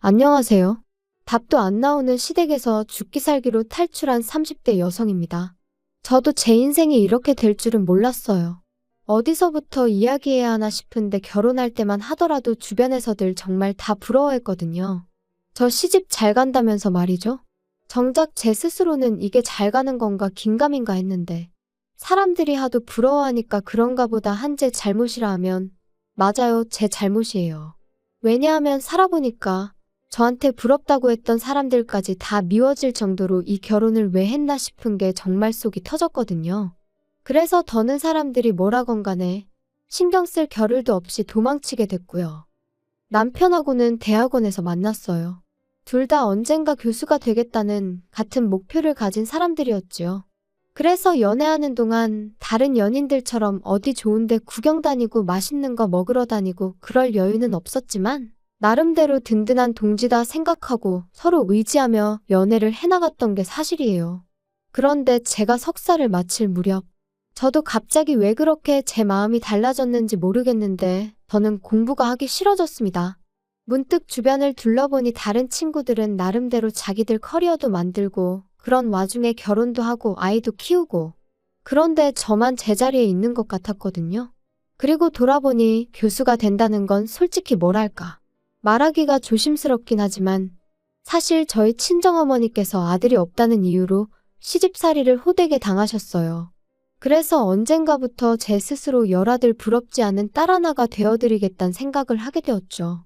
안녕하세요. 답도 안 나오는 시댁에서 죽기 살기로 탈출한 30대 여성입니다. 저도 제 인생이 이렇게 될 줄은 몰랐어요. 어디서부터 이야기해야 하나 싶은데 결혼할 때만 하더라도 주변에서들 정말 다 부러워했거든요. 저 시집 잘 간다면서 말이죠. 정작 제 스스로는 이게 잘 가는 건가 긴가민가 했는데 사람들이 하도 부러워하니까 그런가 보다 한 제 잘못이라 하면 맞아요, 제 잘못이에요. 왜냐하면 살아보니까 저한테 부럽다고 했던 사람들까지 다 미워질 정도로 이 결혼을 왜 했나 싶은 게 정말 속이 터졌거든요. 그래서 더는 사람들이 뭐라건 간에 신경 쓸 겨를도 없이 도망치게 됐고요. 남편하고는 대학원에서 만났어요. 둘 다 언젠가 교수가 되겠다는 같은 목표를 가진 사람들이었지요. 그래서 연애하는 동안 다른 연인들처럼 어디 좋은데 구경 다니고 맛있는 거 먹으러 다니고 그럴 여유는 없었지만 나름대로 든든한 동지다 생각하고 서로 의지하며 연애를 해나갔던 게 사실이에요. 그런데 제가 석사를 마칠 무렵 저도 갑자기 왜 그렇게 제 마음이 달라졌는지 모르겠는데 저는 공부가 하기 싫어졌습니다. 문득 주변을 둘러보니 다른 친구들은 나름대로 자기들 커리어도 만들고 그런 와중에 결혼도 하고 아이도 키우고 그런데 저만 제자리에 있는 것 같았거든요. 그리고 돌아보니 교수가 된다는 건 솔직히 뭐랄까. 말하기가 조심스럽긴 하지만 사실 저희 친정어머니께서 아들이 없다는 이유로 시집살이를 호되게 당하셨어요. 그래서 언젠가부터 제 스스로 열아들 부럽지 않은 딸 하나가 되어드리겠다는 생각을 하게 되었죠.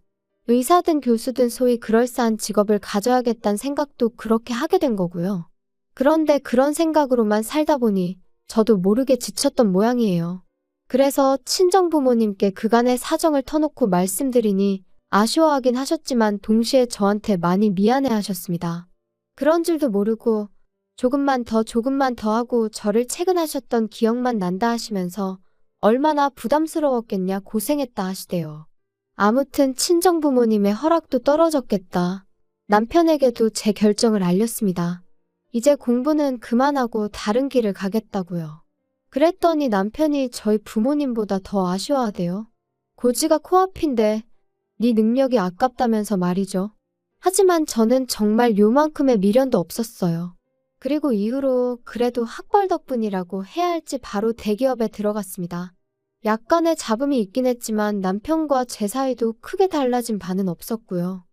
의사든 교수든 소위 그럴싸한 직업을 가져야겠다는 생각도 그렇게 하게 된 거고요. 그런데 그런 생각으로만 살다 보니 저도 모르게 지쳤던 모양이에요. 그래서 친정부모님께 그간의 사정을 터놓고 말씀드리니 아쉬워하긴 하셨지만 동시에 저한테 많이 미안해 하셨습니다. 그런 줄도 모르고 조금만 더 하고 저를 채근하셨던 기억만 난다 하시면서 얼마나 부담스러웠겠냐 고생했다 하시대요. 아무튼 친정부모님의 허락도 떨어졌겠다. 남편에게도 제 결정을 알렸습니다. 이제 공부는 그만하고 다른 길을 가겠다고요. 그랬더니 남편이 저희 부모님보다 더 아쉬워하대요. 고지가 코앞인데 네 능력이 아깝다면서 말이죠. 하지만 저는 정말 요만큼의 미련도 없었어요. 그리고 이후로 그래도 학벌 덕분이라고 해야 할지 바로 대기업에 들어갔습니다. 약간의 잡음이 있긴 했지만 남편과 제 사이도 크게 달라진 바는 없었고요.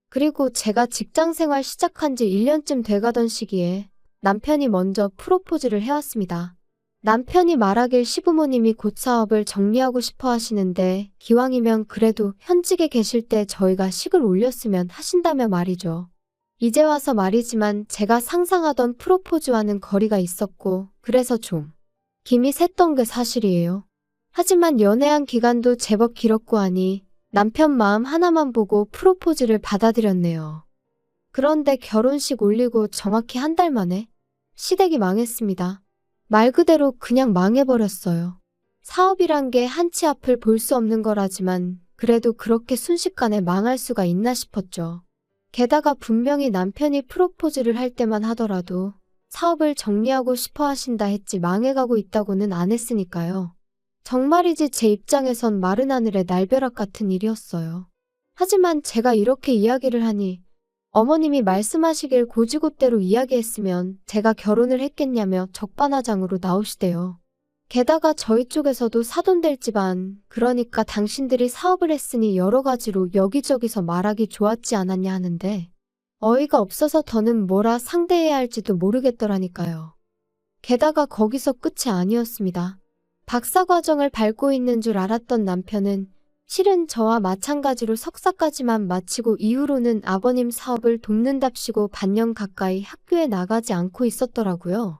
그리고 제가 직장 생활 시작한 지 1년쯤 돼가던 시기에 남편이 먼저 프로포즈를 해왔습니다. 남편이 말하길 시부모님이 곧 사업을 정리하고 싶어 하시는데 기왕이면 그래도 현직에 계실 때 저희가 식을 올렸으면 하신다며 말이죠. 이제 와서 말이지만 제가 상상하던 프로포즈와는 거리가 있었고 그래서 좀 김이 샜던 게 사실이에요. 하지만 연애한 기간도 제법 길었고 하니 남편 마음 하나만 보고 프로포즈를 받아들였네요. 그런데 결혼식 올리고 정확히 한 달 만에 시댁이 망했습니다. 말 그대로 그냥 망해버렸어요. 사업이란 게 한치 앞을 볼 수 없는 거라지만 그래도 그렇게 순식간에 망할 수가 있나 싶었죠. 게다가 분명히 남편이 프로포즈를 할 때만 하더라도 사업을 정리하고 싶어 하신다 했지 망해가고 있다고는 안 했으니까요. 정말이지 제 입장에선 마른 하늘의 날벼락 같은 일이었어요. 하지만 제가 이렇게 이야기를 하니 어머님이 말씀하시길 고지고대로 이야기했으면 제가 결혼을 했겠냐며 적반하장으로 나오시대요. 게다가 저희 쪽에서도 사돈될 집안, 그러니까 당신들이 사업을 했으니 여러 가지로 여기저기서 말하기 좋았지 않았냐 하는데 어이가 없어서 더는 뭐라 상대해야 할지도 모르겠더라니까요. 게다가 거기서 끝이 아니었습니다. 박사과정을 밟고 있는 줄 알았던 남편은 실은 저와 마찬가지로 석사까지만 마치고 이후로는 아버님 사업을 돕는답시고 반년 가까이 학교에 나가지 않고 있었더라고요.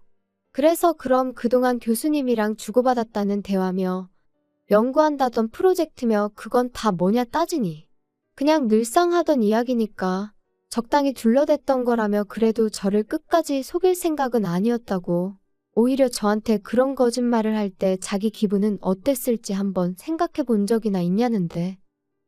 그래서 그럼 그동안 교수님이랑 주고받았다는 대화며 연구한다던 프로젝트며 그건 다 뭐냐 따지니 그냥 늘상 하던 이야기니까 적당히 둘러댔던 거라며 그래도 저를 끝까지 속일 생각은 아니었다고 오히려 저한테 그런 거짓말을 할 때 자기 기분은 어땠을지 한번 생각해 본 적이나 있냐는데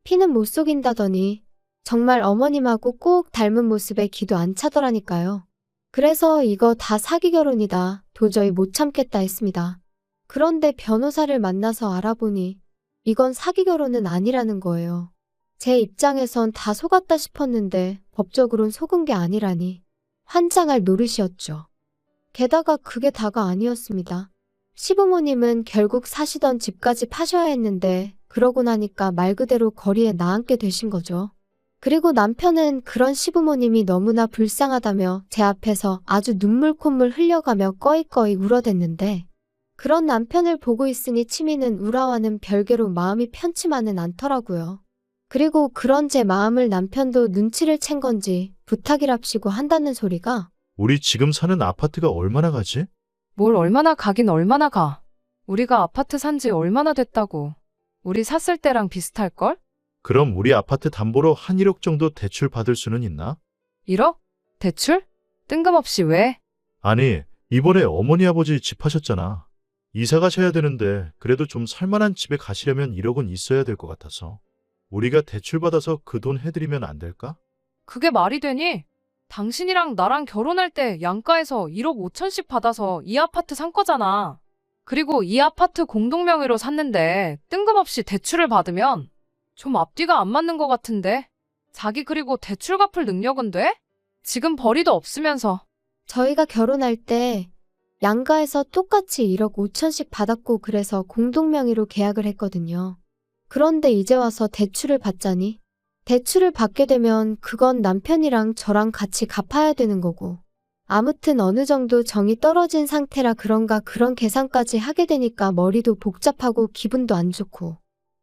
피는 못 속인다더니 정말 어머님하고 꼭 닮은 모습에 기도 안 차더라니까요. 그래서 이거 다 사기 결혼이다. 도저히 못 참겠다 했습니다. 그런데 변호사를 만나서 알아보니 이건 사기 결혼은 아니라는 거예요. 제 입장에선 다 속았다 싶었는데 법적으론 속은 게 아니라니 환장할 노릇이었죠. 게다가 그게 다가 아니었습니다. 시부모님은 결국 사시던 집까지 파셔야 했는데 그러고 나니까 말 그대로 거리에 나앉게 되신 거죠. 그리고 남편은 그런 시부모님이 너무나 불쌍하다며 제 앞에서 아주 눈물 콧물 흘려가며 꺼이꺼이 울어댔는데 그런 남편을 보고 있으니 치미는 우라와는 별개로 마음이 편치만은 않더라고요. 그리고 그런 제 마음을 남편도 눈치를 챈 건지 부탁이랍시고 한다는 소리가 우리 지금 사는 아파트가 얼마나 가지? 뭘 얼마나 가긴 얼마나 가. 우리가 아파트 산지 얼마나 됐다고. 우리 샀을 때랑 비슷할걸? 그럼 우리 아파트 담보로 한 1억 정도 대출 받을 수는 있나? 1억? 대출? 뜬금없이 왜? 아니, 이번에 어머니 아버지 집 하셨잖아. 이사 가셔야 되는데 그래도 좀 살만한 집에 가시려면 1억은 있어야 될 것 같아서. 우리가 대출 받아서 그 돈 해드리면 안 될까? 그게 말이 되니? 당신이랑 나랑 결혼할 때 양가에서 1억 5천씩 받아서 이 아파트 산 거잖아. 그리고 이 아파트 공동명의로 샀는데 뜬금없이 대출을 받으면 좀 앞뒤가 안 맞는 것 같은데? 자기 그리고 대출 갚을 능력은 돼? 지금 벌이도 없으면서. 저희가 결혼할 때 양가에서 똑같이 1억 5천씩 받았고 그래서 공동명의로 계약을 했거든요. 그런데 이제 와서 대출을 받자니 대출을 받게 되면 그건 남편이랑 저랑 같이 갚아야 되는 거고 아무튼 어느 정도 정이 떨어진 상태라 그런가 그런 계산까지 하게 되니까 머리도 복잡하고 기분도 안 좋고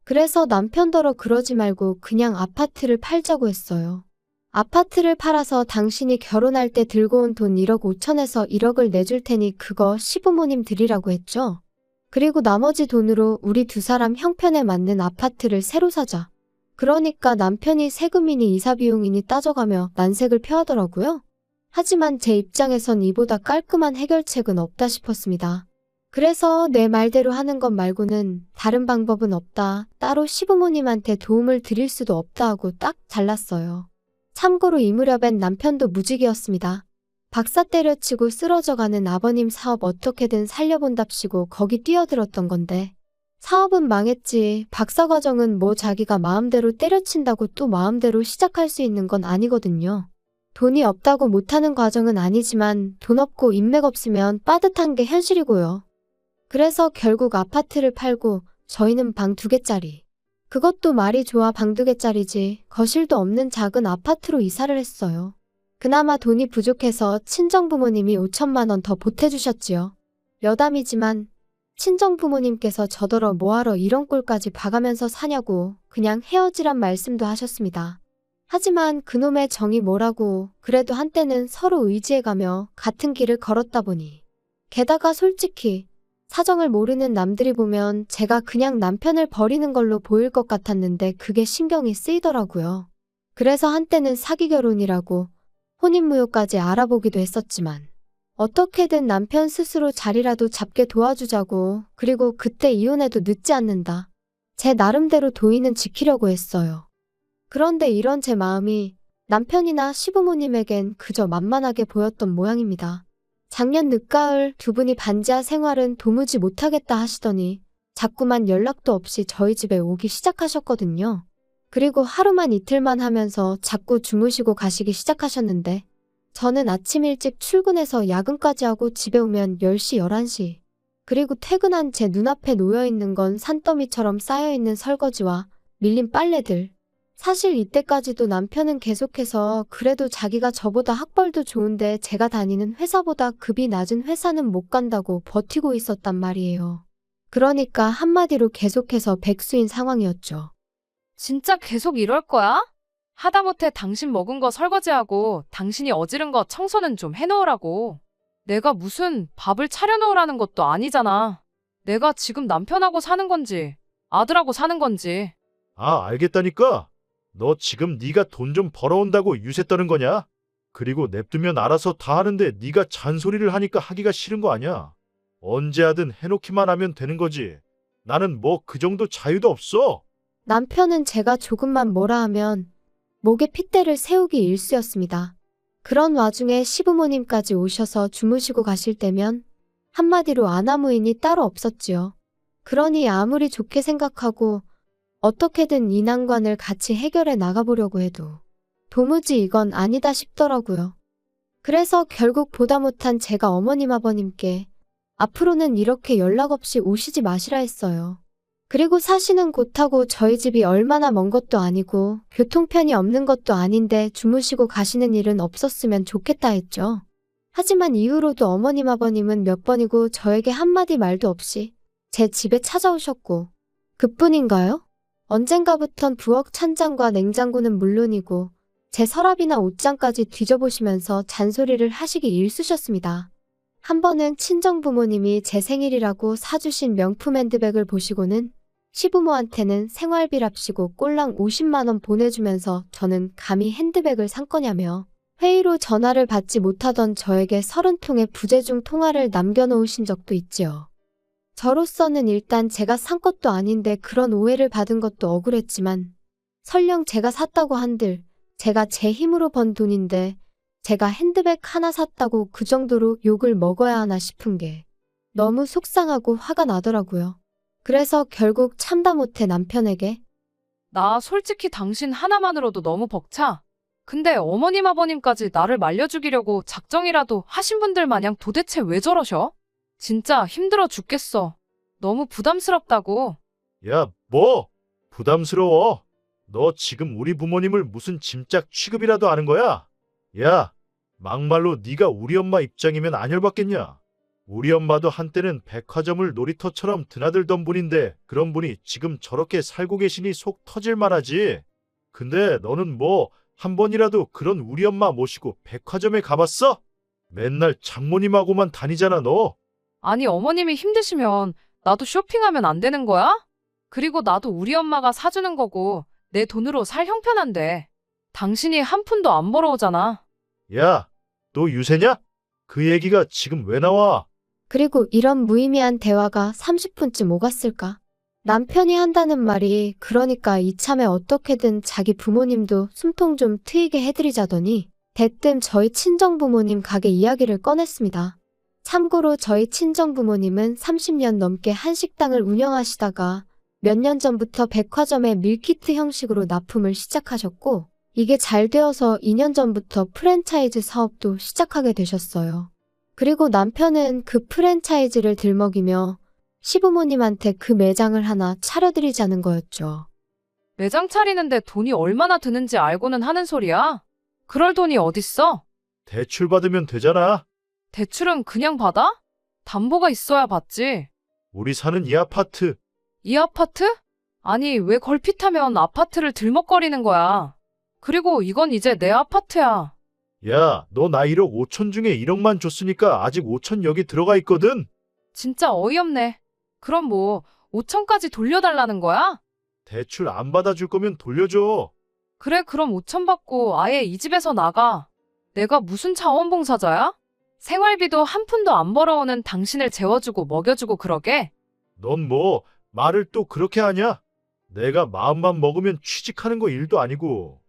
그래서 남편더러 그러지 말고 그냥 아파트를 팔자고 했어요. 아파트를 팔아서 당신이 결혼할 때 들고 온 돈 1억 5천에서 1억을 내줄 테니 그거 시부모님 드리라고 했죠. 그리고 나머지 돈으로 우리 두 사람 형편에 맞는 아파트를 새로 사자. 그러니까 남편이 세금이니 이사비용이니 따져가며 난색을 표하더라고요. 하지만 제 입장에선 이보다 깔끔한 해결책은 없다 싶었습니다. 그래서 내 말대로 하는 것 말고는 다른 방법은 없다. 따로 시부모님한테 도움을 드릴 수도 없다 하고 딱 잘랐어요. 참고로 이 무렵엔 남편도 무직이었습니다. 박사 때려치고 쓰러져가는 아버님 사업 어떻게든 살려본답시고 거기 뛰어들었던 건데 사업은 망했지. 박사 과정은 뭐 자기가 마음대로 때려친다고 또 마음대로 시작할 수 있는 건 아니거든요. 돈이 없다고 못하는 과정은 아니지만 돈 없고 인맥 없으면 빠듯한 게 현실이고요. 그래서 결국 아파트를 팔고 저희는 방 2개짜리. 그것도 말이 좋아 방 2개짜리지 거실도 없는 작은 아파트로 이사를 했어요. 그나마 돈이 부족해서 친정부모님이 5천만 원 더 보태주셨지요. 여담이지만 친정부모님께서 저더러 뭐하러 이런 꼴까지 봐가면서 사냐고 그냥 헤어지란 말씀도 하셨습니다. 하지만 그놈의 정이 뭐라고 그래도 한때는 서로 의지해가며 같은 길을 걸었다 보니 게다가 솔직히 사정을 모르는 남들이 보면 제가 그냥 남편을 버리는 걸로 보일 것 같았는데 그게 신경이 쓰이더라고요. 그래서 한때는 사기 결혼이라고 혼인무효까지 알아보기도 했었지만 어떻게든 남편 스스로 자리라도 잡게 도와주자고 그리고 그때 이혼해도 늦지 않는다. 제 나름대로 도의는 지키려고 했어요. 그런데 이런 제 마음이 남편이나 시부모님에겐 그저 만만하게 보였던 모양입니다. 작년 늦가을 두 분이 반지하 생활은 도무지 못하겠다 하시더니 자꾸만 연락도 없이 저희 집에 오기 시작하셨거든요. 그리고 하루만 이틀만 하면서 자꾸 주무시고 가시기 시작하셨는데 저는 아침 일찍 출근해서 야근까지 하고 집에 오면 10시, 11시. 그리고 퇴근한 제 눈앞에 놓여있는 건 산더미처럼 쌓여있는 설거지와 밀린 빨래들. 사실 이때까지도 남편은 계속해서 그래도 자기가 저보다 학벌도 좋은데 제가 다니는 회사보다 급이 낮은 회사는 못 간다고 버티고 있었단 말이에요. 그러니까 한마디로 계속해서 백수인 상황이었죠. 진짜 계속 이럴 거야? 하다못해 당신 먹은 거 설거지하고 당신이 어지른 거 청소는 좀 해놓으라고. 내가 무슨 밥을 차려놓으라는 것도 아니잖아. 내가 지금 남편하고 사는 건지 아들하고 사는 건지. 아, 알겠다니까. 너 지금 네가 돈 좀 벌어온다고 유세 떠는 거냐? 그리고 냅두면 알아서 다 하는데 네가 잔소리를 하니까 하기가 싫은 거 아니야? 언제 하든 해놓기만 하면 되는 거지. 나는 뭐 그 정도 자유도 없어. 남편은 제가 조금만 뭐라 하면 목에 핏대를 세우기 일쑤였습니다. 그런 와중에 시부모님까지 오셔서 주무시고 가실 때면 한마디로 아나무인이 따로 없었지요. 그러니 아무리 좋게 생각하고 어떻게든 이 난관을 같이 해결해 나가보려고 해도 도무지 이건 아니다 싶더라고요. 그래서 결국 보다 못한 제가 어머님 아버님께 앞으로는 이렇게 연락 없이 오시지 마시라 했어요. 그리고 사시는 곳하고 저희 집이 얼마나 먼 것도 아니고 교통편이 없는 것도 아닌데 주무시고 가시는 일은 없었으면 좋겠다 했죠. 하지만 이후로도 어머님 아버님은 몇 번이고 저에게 한마디 말도 없이 제 집에 찾아오셨고 그뿐인가요? 언젠가부턴 부엌 찬장과 냉장고는 물론이고 제 서랍이나 옷장까지 뒤져보시면서 잔소리를 하시기 일쑤셨습니다. 한 번은 친정부모님이 제 생일이라고 사주신 명품 핸드백을 보시고는 시부모한테는 생활비랍시고 꼴랑 50만 원 보내주면서 저는 감히 핸드백을 산 거냐며 회의로 전화를 받지 못하던 저에게 30통의 부재중 통화를 남겨놓으신 적도 있지요. 저로서는 일단 제가 산 것도 아닌데 그런 오해를 받은 것도 억울했지만 설령 제가 샀다고 한들 제가 제 힘으로 번 돈인데 제가 핸드백 하나 샀다고 그 정도로 욕을 먹어야 하나 싶은 게 너무 속상하고 화가 나더라고요. 그래서 결국 참다 못해 남편에게 나 솔직히 당신 하나만으로도 너무 벅차. 근데 어머님 아버님까지 나를 말려죽이려고 작정이라도 하신 분들 마냥 도대체 왜 저러셔? 진짜 힘들어 죽겠어. 너무 부담스럽다고. 야, 뭐? 부담스러워? 너 지금 우리 부모님을 무슨 짐짝 취급이라도 하는 거야? 야, 막말로 네가 우리 엄마 입장이면 안 열받겠냐? 우리 엄마도 한때는 백화점을 놀이터처럼 드나들던 분인데 그런 분이 지금 저렇게 살고 계시니 속 터질 만하지. 근데 너는 뭐 한 번이라도 그런 우리 엄마 모시고 백화점에 가봤어? 맨날 장모님하고만 다니잖아 너. 아니 어머님이 힘드시면 나도 쇼핑하면 안 되는 거야? 그리고 나도 우리 엄마가 사주는 거고 내 돈으로 살 형편한데. 당신이 한 푼도 안 벌어오잖아. 야, 너 유세냐? 그 얘기가 지금 왜 나와? 그리고 이런 무의미한 대화가 30분쯤 오갔을까? 남편이 한다는 말이 그러니까 이참에 어떻게든 자기 부모님도 숨통 좀 트이게 해드리자더니 대뜸 저희 친정부모님 가게 이야기를 꺼냈습니다. 참고로 저희 친정부모님은 30년 넘게 한식당을 운영하시다가 몇 년 전부터 백화점에 밀키트 형식으로 납품을 시작하셨고 이게 잘 되어서 2년 전부터 프랜차이즈 사업도 시작하게 되셨어요. 그리고 남편은 그 프랜차이즈를 들먹이며 시부모님한테 그 매장을 하나 차려드리자는 거였죠. 매장 차리는데 돈이 얼마나 드는지 알고는 하는 소리야? 그럴 돈이 어딨어? 대출 받으면 되잖아. 대출은 그냥 받아? 담보가 있어야 받지. 우리 사는 이 아파트. 이 아파트? 아니 왜 걸핏하면 아파트를 들먹거리는 거야. 그리고 이건 이제 내 아파트야. 야, 너 나 1억 5천 중에 1억만 줬으니까 아직 5천 여기 들어가 있거든. 진짜 어이없네. 그럼 뭐 5천까지 돌려달라는 거야? 대출 안 받아줄 거면 돌려줘. 그래 그럼 5천 받고 아예 이 집에서 나가. 내가 무슨 자원봉사자야? 생활비도 한 푼도 안 벌어오는 당신을 재워주고 먹여주고 그러게? 넌 뭐 말을 또 그렇게 하냐? 내가 마음만 먹으면 취직하는 거 일도 아니고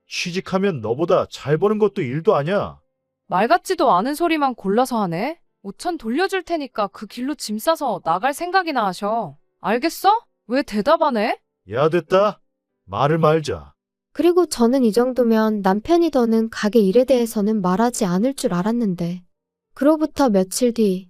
취직하면 너보다 잘 버는 것도 일도 아니야. 말 같지도 않은 소리만 골라서 하네. 5천 돌려줄 테니까 그 길로 짐 싸서 나갈 생각이나 하셔. 알겠어? 왜 대답 안 해? 야, 됐다. 말을 말자. 그리고 저는 이 정도면 남편이 더는 가게 일에 대해서는 말하지 않을 줄 알았는데 그로부터 며칠 뒤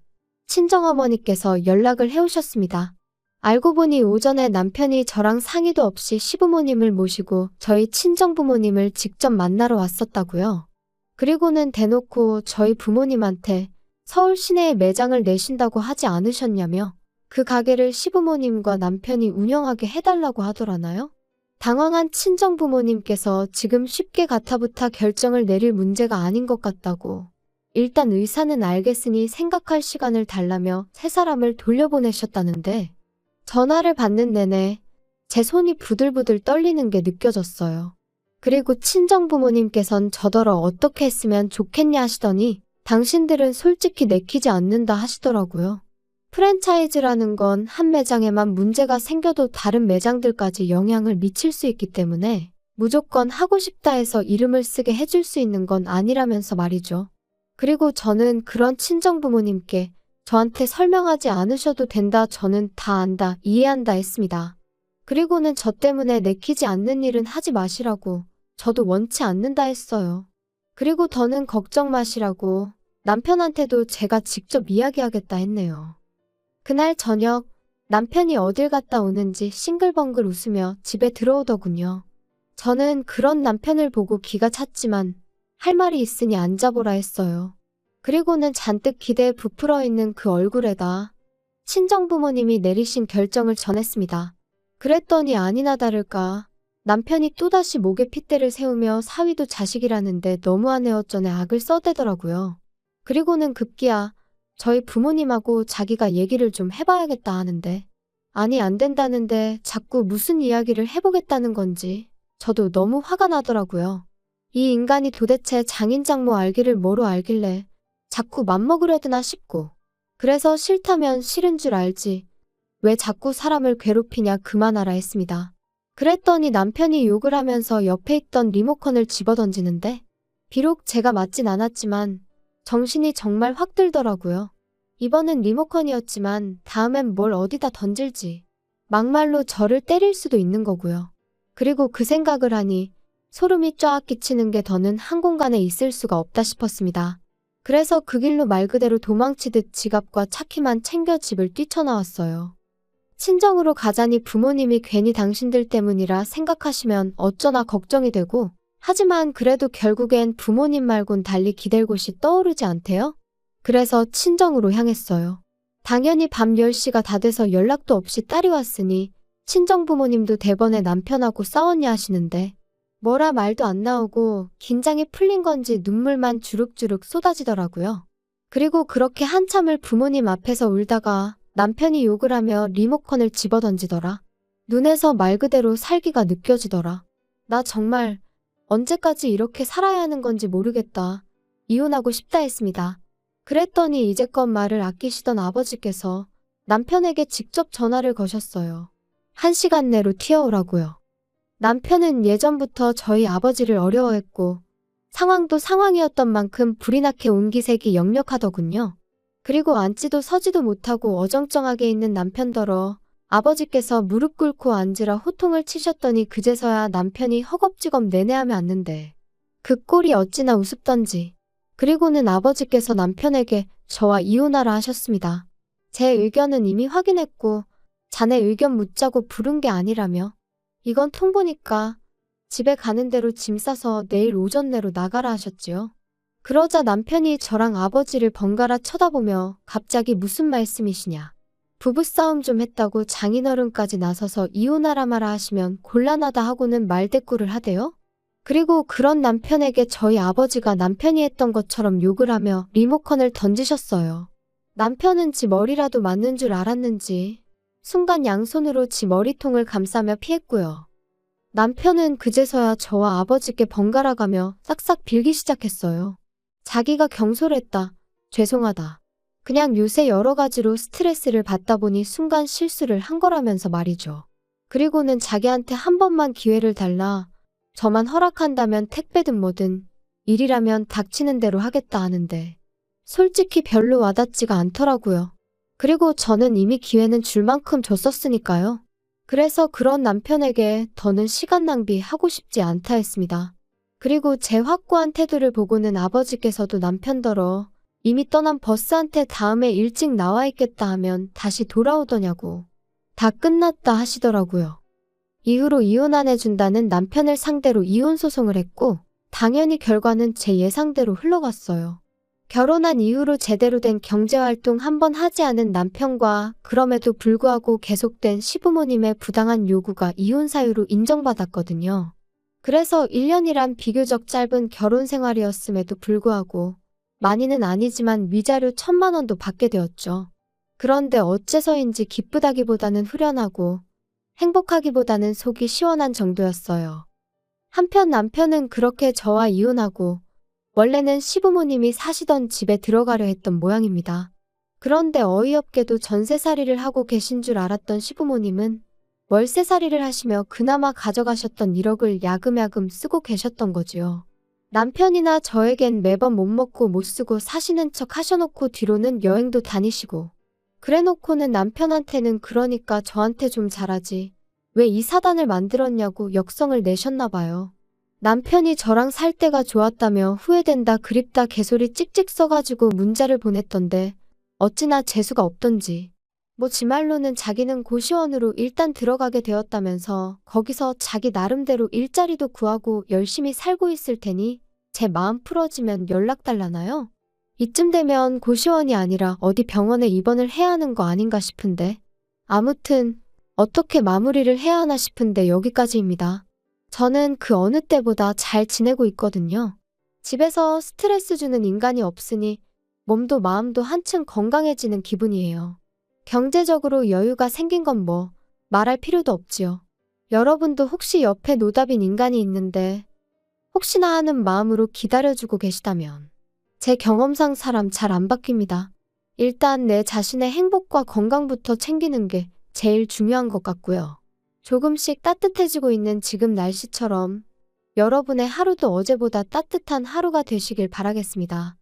친정어머니께서 연락을 해오셨습니다. 알고 보니 오전에 남편이 저랑 상의도 없이 시부모님을 모시고 저희 친정부모님을 직접 만나러 왔었다고요. 그리고는 대놓고 저희 부모님한테 서울 시내에 매장을 내신다고 하지 않으셨냐며 그 가게를 시부모님과 남편이 운영하게 해달라고 하더라나요? 당황한 친정부모님께서 지금 쉽게 가타부타 결정을 내릴 문제가 아닌 것 같다고 일단 의사는 알겠으니 생각할 시간을 달라며 세 사람을 돌려보내셨다는데 전화를 받는 내내 제 손이 부들부들 떨리는 게 느껴졌어요. 그리고 친정부모님께선 저더러 어떻게 했으면 좋겠냐 하시더니 당신들은 솔직히 내키지 않는다 하시더라고요. 프랜차이즈라는 건 한 매장에만 문제가 생겨도 다른 매장들까지 영향을 미칠 수 있기 때문에 무조건 하고 싶다 해서 이름을 쓰게 해줄 수 있는 건 아니라면서 말이죠. 그리고 저는 그런 친정부모님께 저한테 설명하지 않으셔도 된다, 저는 다 안다, 이해한다 했습니다. 그리고는 저 때문에 내키지 않는 일은 하지 마시라고 저도 원치 않는다 했어요. 그리고 더는 걱정 마시라고 남편한테도 제가 직접 이야기하겠다 했네요. 그날 저녁 남편이 어딜 갔다 오는지 싱글벙글 웃으며 집에 들어오더군요. 저는 그런 남편을 보고 기가 찼지만 할 말이 있으니 앉아보라 했어요. 그리고는 잔뜩 기대에 부풀어 있는 그 얼굴에다 친정부모님이 내리신 결정을 전했습니다. 그랬더니 아니나 다를까 남편이 또다시 목에 핏대를 세우며 사위도 자식이라는데 너무하네 어쩌네 악을 써대더라고요. 그리고는 급기야 저희 부모님하고 자기가 얘기를 좀 해봐야겠다 하는데 아니 안 된다는데 자꾸 무슨 이야기를 해보겠다는 건지 저도 너무 화가 나더라고요. 이 인간이 도대체 장인장모 알기를 뭐로 알길래 자꾸 맘먹으려드나 싶고 그래서 싫다면 싫은 줄 알지 왜 자꾸 사람을 괴롭히냐 그만하라 했습니다. 그랬더니 남편이 욕을 하면서 옆에 있던 리모컨을 집어던지는데 비록 제가 맞진 않았지만 정신이 정말 확 들더라고요. 이번엔 리모컨이었지만 다음엔 뭘 어디다 던질지 막말로 저를 때릴 수도 있는 거고요. 그리고 그 생각을 하니 소름이 쫙 끼치는 게 더는 한 공간에 있을 수가 없다 싶었습니다. 그래서 그 길로 말 그대로 도망치듯 지갑과 차키만 챙겨 집을 뛰쳐나왔어요. 친정으로 가자니 부모님이 괜히 당신들 때문이라 생각하시면 어쩌나 걱정이 되고 하지만 그래도 결국엔 부모님 말곤 달리 기댈 곳이 떠오르지 않대요? 그래서 친정으로 향했어요. 당연히 밤 10시가 다 돼서 연락도 없이 딸이 왔으니 친정부모님도 대번에 남편하고 싸웠냐 하시는데 뭐라 말도 안 나오고 긴장이 풀린 건지 눈물만 주룩주룩 쏟아지더라고요. 그리고 그렇게 한참을 부모님 앞에서 울다가 남편이 욕을 하며 리모컨을 집어던지더라. 눈에서 말 그대로 살기가 느껴지더라. 나 정말 언제까지 이렇게 살아야 하는 건지 모르겠다. 이혼하고 싶다 했습니다. 그랬더니 이제껏 말을 아끼시던 아버지께서 남편에게 직접 전화를 거셨어요. 1시간 내로 튀어오라고요. 남편은 예전부터 저희 아버지를 어려워했고 상황도 상황이었던 만큼 불이 나게 온 기색이 역력하더군요. 그리고 앉지도 서지도 못하고 어정쩡하게 있는 남편더러 아버지께서 무릎 꿇고 앉으라 호통을 치셨더니 그제서야 남편이 허겁지겁 내내하며 앉는데 그 꼴이 어찌나 우습던지. 그리고는 아버지께서 남편에게 저와 이혼하라 하셨습니다. 제 의견은 이미 확인했고 자네 의견 묻자고 부른 게 아니라며 이건 통보니까 집에 가는 대로 짐 싸서 내일 오전 내로 나가라 하셨지요. 그러자 남편이 저랑 아버지를 번갈아 쳐다보며 갑자기 무슨 말씀이시냐. 부부싸움 좀 했다고 장인어른까지 나서서 이혼하라 마라 하시면 곤란하다 하고는 말대꾸를 하대요. 그리고 그런 남편에게 저희 아버지가 남편이 했던 것처럼 욕을 하며 리모컨을 던지셨어요. 남편은 지 머리라도 맞는 줄 알았는지 순간 양손으로 지 머리통을 감싸며 피했고요. 남편은 그제서야 저와 아버지께 번갈아 가며 싹싹 빌기 시작했어요. 자기가 경솔했다. 죄송하다. 그냥 요새 여러 가지로 스트레스를 받다 보니 순간 실수를 한 거라면서 말이죠. 그리고는 자기한테 한 번만 기회를 달라. 저만 허락한다면 택배든 뭐든 일이라면 닥치는 대로 하겠다 하는데 솔직히 별로 와닿지가 않더라고요. 그리고 저는 이미 기회는 줄 만큼 줬었으니까요. 그래서 그런 남편에게 더는 시간 낭비하고 싶지 않다 했습니다. 그리고 제 확고한 태도를 보고는 아버지께서도 남편더러 이미 떠난 버스한테 다음에 일찍 나와 있겠다 하면 다시 돌아오더냐고 다 끝났다 하시더라고요. 이후로 이혼 안 해준다는 남편을 상대로 이혼 소송을 했고 당연히 결과는 제 예상대로 흘러갔어요. 결혼한 이후로 제대로 된 경제활동 한 번 하지 않은 남편과 그럼에도 불구하고 계속된 시부모님의 부당한 요구가 이혼 사유로 인정받았거든요. 그래서 1년이란 비교적 짧은 결혼 생활이었음에도 불구하고 많이는 아니지만 위자료 1,000만 원도 받게 되었죠. 그런데 어째서인지 기쁘다기보다는 후련하고 행복하기보다는 속이 시원한 정도였어요. 한편 남편은 그렇게 저와 이혼하고 원래는 시부모님이 사시던 집에 들어가려 했던 모양입니다. 그런데 어이없게도 전세살이를 하고 계신 줄 알았던 시부모님은 월세살이를 하시며 그나마 가져가셨던 1억을 야금야금 쓰고 계셨던 거지요. 남편이나 저에겐 매번 못 먹고 못 쓰고 사시는 척 하셔놓고 뒤로는 여행도 다니시고 그래놓고는 남편한테는 그러니까 저한테 좀 잘하지. 왜 이 사단을 만들었냐고 역성을 내셨나 봐요. 남편이 저랑 살 때가 좋았다며 후회된다 그립다 개소리 찍찍 써가지고 문자를 보냈던데 어찌나 재수가 없던지. 뭐 지 말로는 자기는 고시원으로 일단 들어가게 되었다면서 거기서 자기 나름대로 일자리도 구하고 열심히 살고 있을 테니 제 마음 풀어지면 연락 달라나요? 이쯤 되면 고시원이 아니라 어디 병원에 입원을 해야 하는 거 아닌가 싶은데. 아무튼 어떻게 마무리를 해야 하나 싶은데 여기까지입니다. 저는 그 어느 때보다 잘 지내고 있거든요. 집에서 스트레스 주는 인간이 없으니 몸도 마음도 한층 건강해지는 기분이에요. 경제적으로 여유가 생긴 건 뭐 말할 필요도 없지요. 여러분도 혹시 옆에 노답인 인간이 있는데 혹시나 하는 마음으로 기다려주고 계시다면 제 경험상 사람 잘 안 바뀝니다. 일단 내 자신의 행복과 건강부터 챙기는 게 제일 중요한 것 같고요. 조금씩 따뜻해지고 있는 지금 날씨처럼 여러분의 하루도 어제보다 따뜻한 하루가 되시길 바라겠습니다.